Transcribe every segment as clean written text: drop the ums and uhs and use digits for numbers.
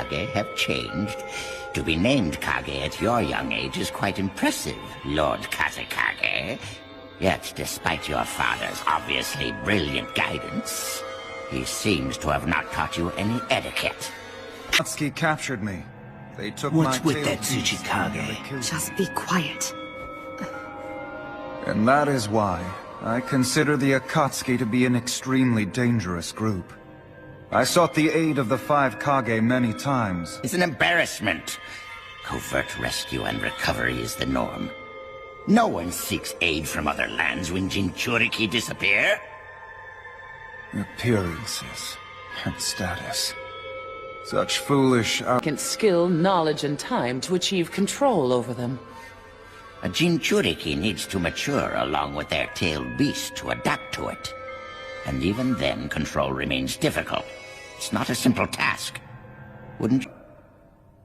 Kage have changed. To be named Kage at your young age is quite impressive, Lord Kazekage. Yet, despite your father's obviously brilliant guidance, he seems to have not taught you any etiquette. Akatsuki captured me. They took What's my with tail that, piece and Tsuchikage? nearly killed me. Just be quiet. And that is why I consider the Akatsuki to be an extremely dangerous group. I sought the aid of the 5 Kage many times. It's an embarrassment. Covert rescue and recovery is the norm. No one seeks aid from other lands when Jinchuriki disappear. Appearances and status. Such foolish Skill, knowledge, and time to achieve control over them. A Jinchuriki needs to mature along with their tailed beast to adapt to it. And even then, control remains difficult. It's not a simple task. Wouldn't you?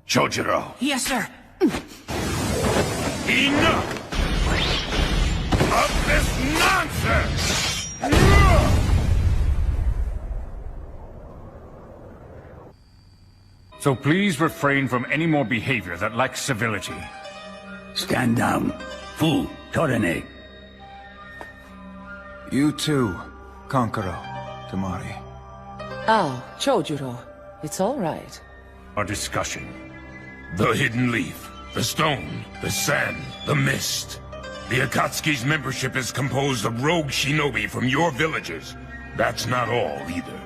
Chojiro! Yes, sir. Enough of this nonsense! So please refrain from any more behavior that lacks civility. Stand down. Fu, Torene. You too, Kankuro, Tamari. Oh, Chojuro. It's all right. Our discussion. The hidden leaf, the stone, the sand, the mist. The Akatsuki's membership is composed of rogue shinobi from your villages. That's not all, either.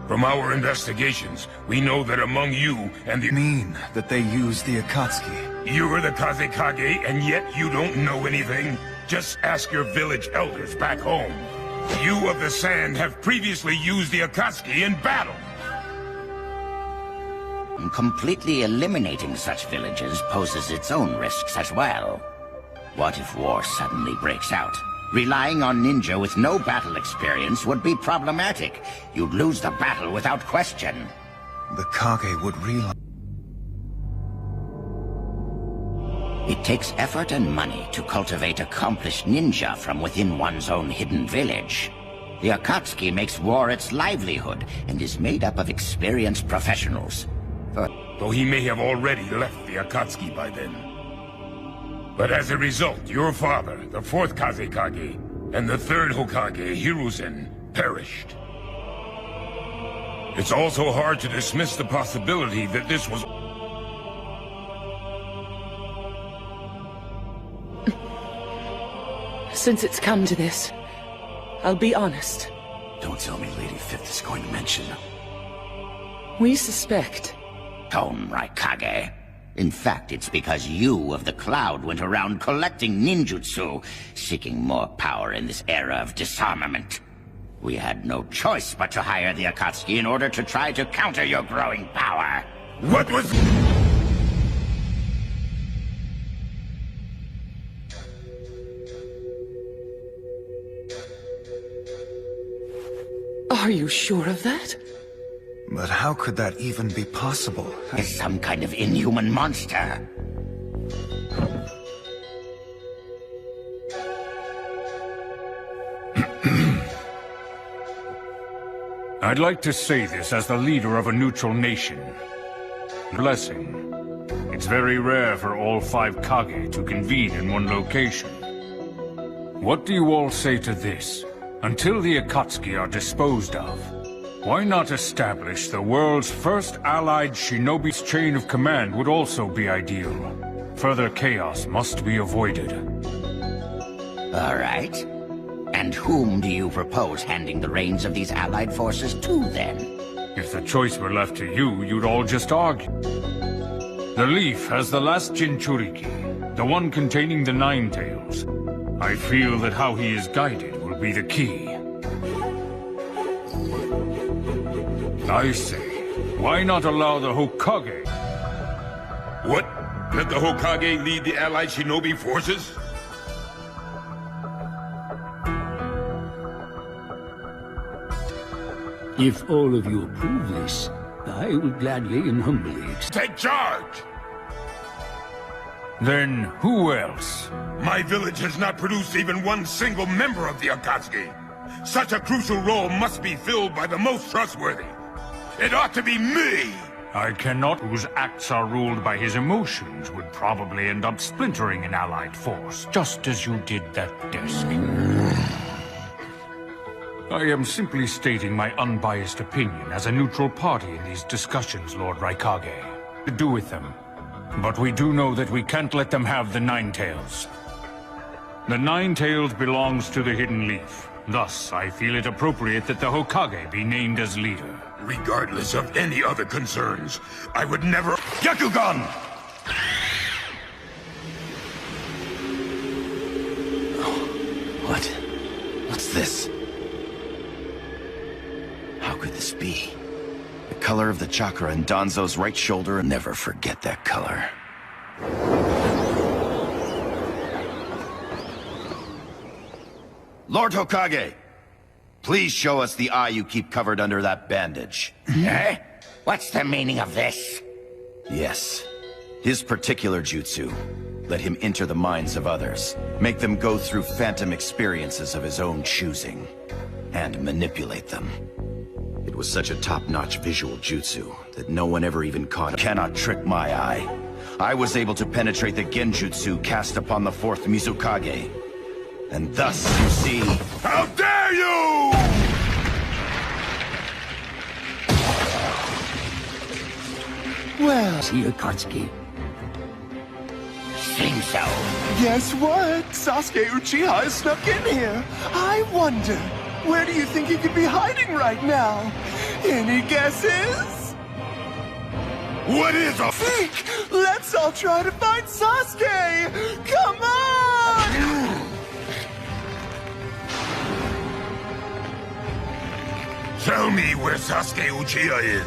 From our investigations, we know that among you and the... Mean that they use the Akatsuki. You're the Kazekage, and yet you don't know anything? Just ask your village elders back home. You of the Sand have previously used the Akatsuki in battle. Completely eliminating such villages poses its own risks as well. What if war suddenly breaks out? Relying on ninja with no battle experience would be problematic. You'd lose the battle without question. The Kage would realize... It takes effort and money to cultivate accomplished ninja from within one's own hidden village. The Akatsuki makes war its livelihood and is made up of experienced professionals. Though he may have already left the Akatsuki by then. But as a result, your father, the 4th Kazekage, and the 3rd Hokage, Hiruzen, perished. It's also hard to dismiss the possibility that this was... Since it's come to this, I'll be honest. Don't tell me Lady Fifth is going to mention... We suspect. Tone Raikage. In fact, it's because you of the Cloud went around collecting ninjutsu, seeking more power in this era of disarmament. We had no choice but to hire the Akatsuki in order to try to counter your growing power. What was... Are you sure of that? But how could that even be possible? Is some kind of inhuman monster. I'd like to say this as the leader of a neutral nation. Blessing. It's very rare for all 5 Kage to convene in one location. What do you all say to this? Until the Akatsuki are disposed of, why not establish the world's first allied shinobi's chain of command would also be ideal. Further chaos must be avoided. All right. And whom do you propose handing the reins of these allied forces to, then? If the choice were left to you, you'd all just argue. The Leaf has the last Jinchuriki, the one containing the 9 tails. I feel that how he is guided will be the key. I say, why not allow the Hokage? What? Let the Hokage lead the allied shinobi forces? If all of you approve this, I will gladly and humbly Take charge! Then who else? My village has not produced even one single member of the Akatsuki. Such a crucial role must be filled by the most trustworthy. It ought to be me! I cannot, whose acts are ruled by his emotions, would probably end up splintering an allied force, just as you did that desk. I am simply stating my unbiased opinion as a neutral party in these discussions, Lord Raikage. To do with them. But we do know that we can't let them have the Nine Tails. The Nine Tails belongs to the Hidden Leaf. Thus, I feel it appropriate that the Hokage be named as leader. Regardless of any other concerns, I would never— Gyakugan! What? What's this? How could this be? The color of the chakra in Danzo's right shoulder, and never forget that color. Lord Hokage, please show us the eye you keep covered under that bandage. Eh? What's the meaning of this? Yes. His particular jutsu. Let him enter the minds of others. Make them go through phantom experiences of his own choosing. And manipulate them. It was such a top-notch visual jutsu that no one ever even caught it. Cannot trick my eye. I was able to penetrate the genjutsu cast upon the fourth Mizukage. And thus, you see... How dare you! Well, see, Akatsuki. Seems so. Guess what? Sasuke Uchiha has snuck in here. I wonder, where do you think he could be hiding right now? Any guesses? What is a— Think! Let's all try to find Sasuke! Come on! Tell me where Sasuke Uchiha is.